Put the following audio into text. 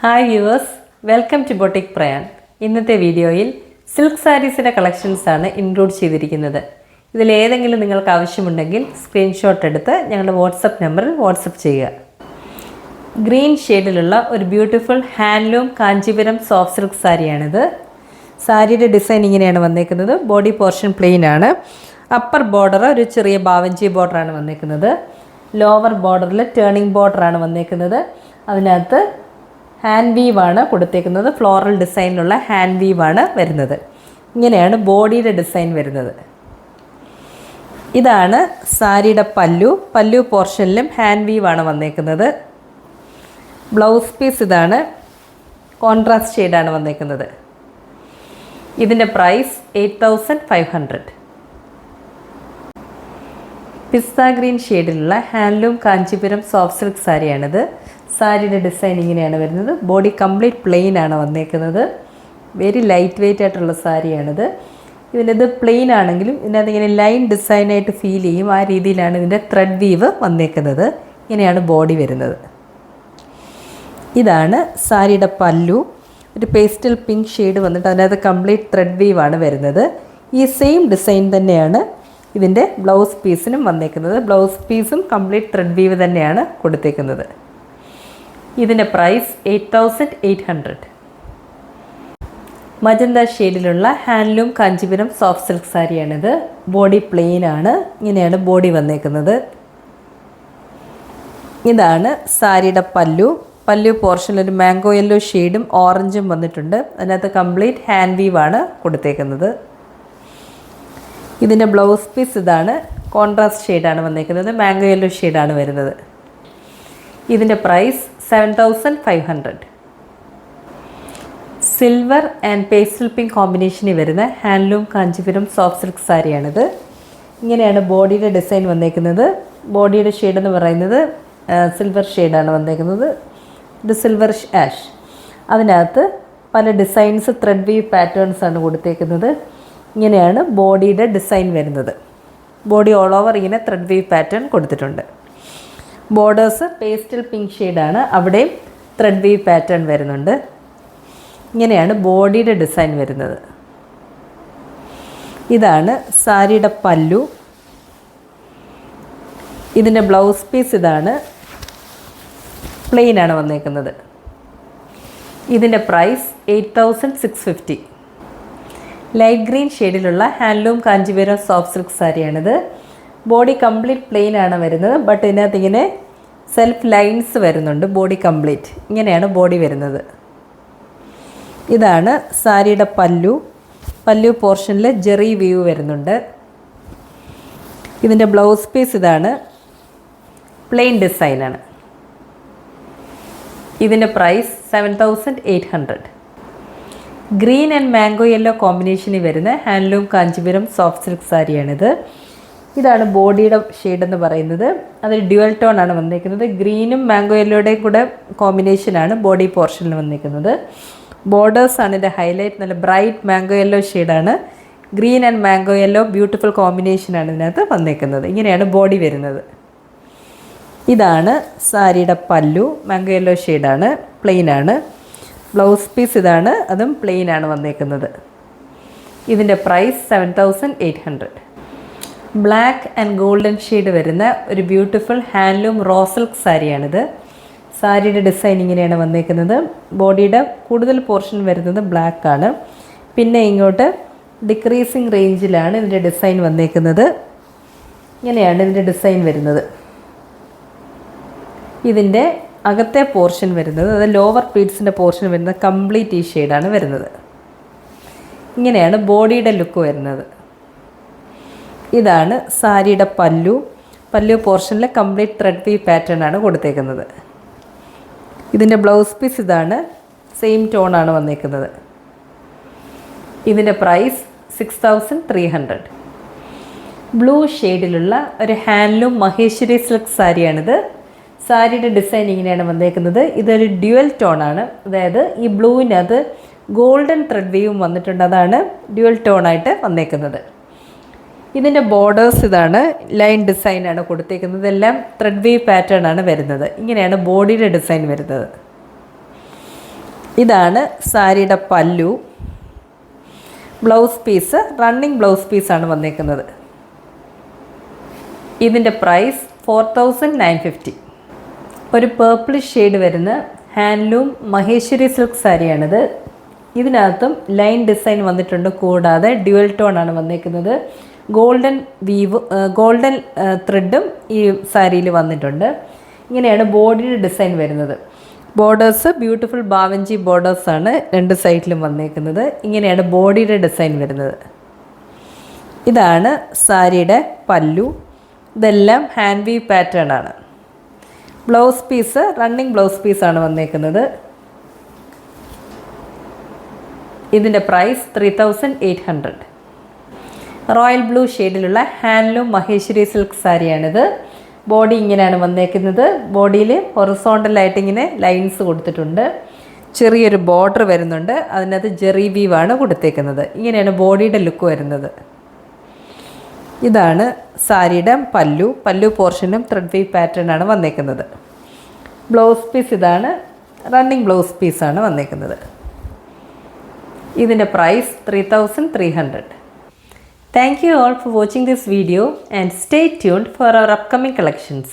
Hi viewers, welcome to boutique Prayan. ഇന്നത്തെ വീഡിയോയിൽ silk സാരീസിൻ്റെ കളക്ഷൻസാണ് include ചെയ്തിരിക്കുന്നത്. ഇതിലേതെങ്കിലും നിങ്ങൾക്ക് ആവശ്യമുണ്ടെങ്കിൽ സ്ക്രീൻഷോട്ട് എടുത്ത് ഞങ്ങളുടെ വാട്സപ്പ് നമ്പറിൽ വാട്സപ്പ് ചെയ്യുക. ഗ്രീൻ ഷെയ്ഡിലുള്ള ഒരു beautiful handloom Kanchipuram soft silk സാരിയാണിത്. സാരിയുടെ ഡിസൈൻ ഇങ്ങനെയാണ് വന്നേക്കുന്നത്. ബോഡി പോർഷൻ പ്ലെയിൻ ആണ്. അപ്പർ ബോർഡർ ഒരു ചെറിയ ബാവഞ്ചി ബോർഡറാണ് വന്നേക്കുന്നത്. ലോവർ ബോർഡറിൽ ടേണിംഗ് ബോർഡറാണ് വന്നേക്കുന്നത്. അതിനകത്ത് ഹാൻഡ് വീവാണ് കൊടുത്തേക്കുന്നത്. ഫ്ലോറൽ ഡിസൈനിലുള്ള ഹാൻഡ് വീവാണ് വരുന്നത്. ഇങ്ങനെയാണ് ബോഡിയുടെ ഡിസൈൻ വരുന്നത്. ഇതാണ് സാരിയുടെ പല്ലു പോർഷനിലും ഹാൻഡ് വീവാണ് വന്നേക്കുന്നത്. ബ്ലൗസ് പീസ് ഇതാണ്. കോൺട്രാസ്റ്റ് ഷെയ്ഡാണ് വന്നേക്കുന്നത്. ഇതിൻ്റെ പ്രൈസ് 8500. പിസ്ത ഗ്രീൻ ഷെയ്ഡിലുള്ള ഹാൻഡ്ലൂം കാഞ്ചീപുരം സോഫ്റ്റ് സിൽക്ക് സാരിയാണിത്. സാരിയുടെ ഡിസൈൻ ഇങ്ങനെയാണ് വരുന്നത്. ബോഡി കംപ്ലീറ്റ് പ്ലെയിൻ ആണ് വന്നേക്കുന്നത്. വെരി ലൈറ്റ് വെയ്റ്റ് ആയിട്ടുള്ള സാരിയാണിത്. ഇതിൻ്റെ പ്ലെയിൻ ആണെങ്കിലും ഇതിനകത്ത് ഇങ്ങനെ ലൈൻ ഡിസൈനായിട്ട് ഫീൽ ചെയ്യും. ആ രീതിയിലാണ് ഇതിൻ്റെ ത്രെഡ് വീവ് വന്നേക്കുന്നത്. ഇങ്ങനെയാണ് ബോഡി വരുന്നത്. ഇതാണ് സാരിയുടെ പല്ലു. ഒരു പേസ്റ്റൽ പിങ്ക് ഷെയ്ഡ് വന്നിട്ട് അതിനകത്ത് കംപ്ലീറ്റ് ത്രെഡ് വീവാണ് വരുന്നത്. ഈ സെയിം ഡിസൈൻ തന്നെയാണ് ഇതിൻ്റെ ബ്ലൗസ് പീസിനും വന്നേക്കുന്നത്. ബ്ലൗസ് പീസും കംപ്ലീറ്റ് ത്രെഡ് വീവ് തന്നെയാണ് കൊടുത്തേക്കുന്നത്. ഇതിൻ്റെ പ്രൈസ് 8800. മജന്ത ഷെയ്ഡിലുള്ള ഹാൻഡ്ലൂം കാഞ്ചീപുരം സോഫ്റ്റ് സിൽക്ക് സാരിയാണിത്. ബോഡി പ്ലെയിൻ ആണ്. ഇങ്ങനെയാണ് ബോഡി വന്നേക്കുന്നത്. ഇതാണ് സാരിയുടെ പല്ലു പോർഷനിൽ ഒരു മാംഗോ യെല്ലോ ഷെയ്ഡും ഓറഞ്ചും വന്നിട്ടുണ്ട്. അതിനകത്ത് കംപ്ലീറ്റ് ഹാൻഡ് വീവാണ് കൊടുത്തേക്കുന്നത്. ഇതിൻ്റെ ബ്ലൗസ് പീസ് ഇതാണ്. കോൺട്രാസ്റ്റ് ഷെയ്ഡാണ് വന്നേക്കുന്നത്. മാംഗോ യെല്ലോ ഷെയ്ഡാണ് വരുന്നത്. ഇതിൻ്റെ price 7500. Silver and pastel pink കോമ്പിനേഷനിൽ വരുന്ന ഹാൻഡ്ലൂം കാഞ്ചീപുരം സോഫ്റ്റ് സിൽക്ക് സാരിയാണിത്. ഇങ്ങനെയാണ് ബോഡിയുടെ ഡിസൈൻ വന്നേക്കുന്നത്. ബോഡിയുടെ ഷെയ്ഡ് എന്ന് പറയുന്നത് സിൽവർ ഷെയ്ഡാണ് വന്നേക്കുന്നത്. ഇത് സിൽവർ ആഷ്. അതിനകത്ത് പല ഡിസൈൻസ് ത്രെഡ് വീവ് പാറ്റേൺസ് ആണ് കൊടുത്തേക്കുന്നത്. ഇങ്ങനെയാണ് ബോഡിയുടെ ഡിസൈൻ വരുന്നത്. ബോഡി ഓൾ ഓവർ ഇങ്ങനെ ത്രെഡ് വീവ് പാറ്റേൺ കൊടുത്തിട്ടുണ്ട്. ബോർഡേഴ്സ് പേസ്റ്റൽ പിങ്ക് ഷെയ്ഡാണ്. അവിടെയും ത്രെഡ് വീവ് പാറ്റേൺ വരുന്നുണ്ട്. ഇങ്ങനെയാണ് ബോഡിയുടെ ഡിസൈൻ വരുന്നത്. ഇതാണ് സാരിയുടെ പല്ലു. ഇതിൻ്റെ ബ്ലൗസ് പീസ് ഇതാണ്. പ്ലെയിൻ ആണ് വന്നേക്കുന്നത്. ഇതിൻ്റെ പ്രൈസ് 8650. ലൈറ്റ് ഗ്രീൻ ഷെയ്ഡിലുള്ള ഹാൻഡ്ലൂം കാഞ്ചീപുരം സോഫ്റ്റ് സിൽക്ക് സാരിയാണിത്. ബോഡി കംപ്ലീറ്റ് പ്ലെയിൻ ആണ് വരുന്നത്. ബട്ട് ഇതിനകത്ത് ഇങ്ങനെ സെൽഫ് ലൈൻസ് വരുന്നുണ്ട്. ബോഡി കംപ്ലീറ്റ് ഇങ്ങനെയാണ് ബോഡി വരുന്നത്. ഇതാണ് സാരിയുടെ പല്ലു പോർഷനിൽ ജെറി വീവ് വരുന്നുണ്ട്. ഇതിൻ്റെ ബ്ലൗസ് പീസ് ഇതാണ്. പ്ലെയിൻ ഡിസൈനാണ്. ഇതിൻ്റെ price 7800. Green and mango yellow കോമ്പിനേഷനിൽ വരുന്ന ഹാൻഡ്ലൂം കാഞ്ചീപുരം സോഫ്റ്റ് സിൽക്ക് സാരിയാണിത്. ഇതാണ് ബോഡിയുടെ ഷെയ്ഡ് എന്ന് പറയുന്നത്. അതിൽ ഡ്യുവൽ ടോൺ ആണ് വന്നിരിക്കുന്നത്. ഗ്രീനും മാംഗോ യെല്ലോയുടെയും കൂടെ കോമ്പിനേഷനാണ് ബോഡി പോർഷനിൽ വന്നിരിക്കുന്നത്. ബോർഡേഴ്സാണ് ഇതിൻ്റെ ഹൈലൈറ്റ്. നല്ല ബ്രൈറ്റ് മാംഗോ യെല്ലോ ഷെയ്ഡാണ്. Green and mango yellow beautiful കോമ്പിനേഷനാണ് ഇതിനകത്ത് വന്നിരിക്കുന്നത്. ഇങ്ങനെയാണ് ബോഡി വരുന്നത്. ഇതാണ് സാരിയുടെ പല്ലു. മാംഗോ യെല്ലോ ഷെയ്ഡാണ്. പ്ലെയിൻ ആണ്. ബ്ലൗസ് പീസ് ഇതാണ്. അതും പ്ലെയിൻ ആണ് വന്നിരിക്കുന്നത്. ഇതിൻ്റെ price 7800. Black and golden shade വരുന്ന ഒരു ബ്യൂട്ടിഫുൾ ഹാൻഡ്ലൂം റോ സിൽക്ക് സാരിയാണിത്. സാരിയുടെ ഡിസൈൻ ഇങ്ങനെയാണ് വന്നേക്കുന്നത്. ബോഡിയുടെ കൂടുതൽ പോർഷൻ വരുന്നത് ബ്ലാക്ക് ആണ്. പിന്നെ ഇങ്ങോട്ട് ഡിക്രീസിങ് റേഞ്ചിലാണ് ഇതിൻ്റെ ഡിസൈൻ വന്നേക്കുന്നത്. ഇങ്ങനെയാണ് ഇതിൻ്റെ ഡിസൈൻ വരുന്നത്. ഇതിൻ്റെ അകത്തെ പോർഷൻ വരുന്നത്, അത് ലോവർ പ്ലീറ്റ്സിൻ്റെ പോർഷൻ വരുന്നത് കംപ്ലീറ്റ് ഈ ഷെയ്ഡാണ് വരുന്നത്. ഇങ്ങനെയാണ് ബോഡിയുടെ ലുക്ക് വരുന്നത്. ഇതാണ് സാരിയുടെ പല്ലു പോർഷനിൽ കംപ്ലീറ്റ് ത്രെഡ് വീവ് പാറ്റേൺ ആണ് കൊടുത്തേക്കുന്നത്. ഇതിൻ്റെ ബ്ലൗസ് പീസ് ഇതാണ്. സെയിം ടോൺ ആണ് വന്നേക്കുന്നത്. ഇതിൻ്റെ പ്രൈസ് 6300. ബ്ലൂ ഷെയ്ഡിലുള്ള ഒരു ഹാൻഡ്ലൂം മഹേശ്വരി സിൽക്ക് സാരിയാണിത്. സാരിയുടെ ഡിസൈൻ ഇങ്ങനെയാണ് വന്നേക്കുന്നത്. ഇതൊരു ഡ്യുവൽ ടോൺ ആണ്. അതായത് ഈ ബ്ലൂവിനകത്ത് ഗോൾഡൻ ത്രെഡ് വീവും വന്നിട്ടുണ്ട്. അതാണ് ഡ്യുവൽ ടോണായിട്ട് വന്നേക്കുന്നത്. ഇതിൻ്റെ ബോർഡേഴ്സ് ഇതാണ്. ലൈൻ ഡിസൈനാണ് കൊടുത്തേക്കുന്നത്. ഇതെല്ലാം ത്രെഡ് വീവ് പാറ്റേൺ ആണ് വരുന്നത്. ഇങ്ങനെയാണ് ബോഡിയുടെ ഡിസൈൻ വരുന്നത്. ഇതാണ് സാരിയുടെ പല്ലു. ബ്ലൗസ് പീസ് റണ്ണിങ് ബ്ലൗസ് പീസാണ് വന്നേക്കുന്നത്. ഇതിൻ്റെ പ്രൈസ് 4950. ഒരു പേർപ്പിളിഷ് ഷെയ്ഡ് വരുന്ന ഹാൻഡ്ലൂം മഹേശ്വരി സിൽക്ക് സാരിയാണിത്. ഇതിനകത്തും ലൈൻ ഡിസൈൻ വന്നിട്ടുണ്ട്, കൂടാതെ ഡ്യുവൽ ടോൺ ആണ് വന്നേക്കുന്നത്. ഗോൾഡൻ ത്രെഡും ഈ സാരിയിൽ വന്നിട്ടുണ്ട്. ഇങ്ങനെയാണ് ബോഡിയുടെ ഡിസൈൻ വരുന്നത്. ബോർഡേഴ്സ് ബ്യൂട്ടിഫുൾ ബാവഞ്ചി ബോർഡേഴ്സാണ് രണ്ട് സൈഡിലും വന്നേക്കുന്നത്. ഇങ്ങനെയാണ് ബോഡിയുടെ ഡിസൈൻ വരുന്നത്. ഇതാണ് സാരിയുടെ പല്ലു. ഇതെല്ലാം ഹാൻഡ് വീവ് പാറ്റേൺ ആണ്. ബ്ലൗസ് പീസ് റണ്ണിങ് ബ്ലൗസ് പീസാണ് വന്നേക്കുന്നത്. ഇതിൻ്റെ പ്രൈസ് 3800. റോയൽ ബ്ലൂ ഷെയ്ഡിലുള്ള ഹാൻഡ്ലൂം മഹേശ്വരി സിൽക്ക് സാരിയാണിത്. ബോഡി ഇങ്ങനെയാണ് വന്നേക്കുന്നത്. ബോഡിയിൽ ഹൊറിസോണ്ടലായിട്ട് ഇങ്ങനെ ലൈൻസ് കൊടുത്തിട്ടുണ്ട്. ചെറിയൊരു ബോർഡർ വരുന്നുണ്ട്. അതിനകത്ത് ജെറി വീവാണ് കൊടുത്തേക്കുന്നത്. ഇങ്ങനെയാണ് ബോഡിയുടെ ലുക്ക് വരുന്നത്. ഇതാണ് സാരിയുടെ പല്ലു പോർഷനും ത്രെഡ് വീവ് പാറ്റേൺ ആണ് വന്നേക്കുന്നത്. ബ്ലൗസ് പീസ് ഇതാണ്, റണ്ണിങ് ബ്ലൗസ് പീസാണ് വന്നേക്കുന്നത്. ഇതിൻ്റെ price 3300. Thank you all for watching this video and stay tuned for our upcoming collections.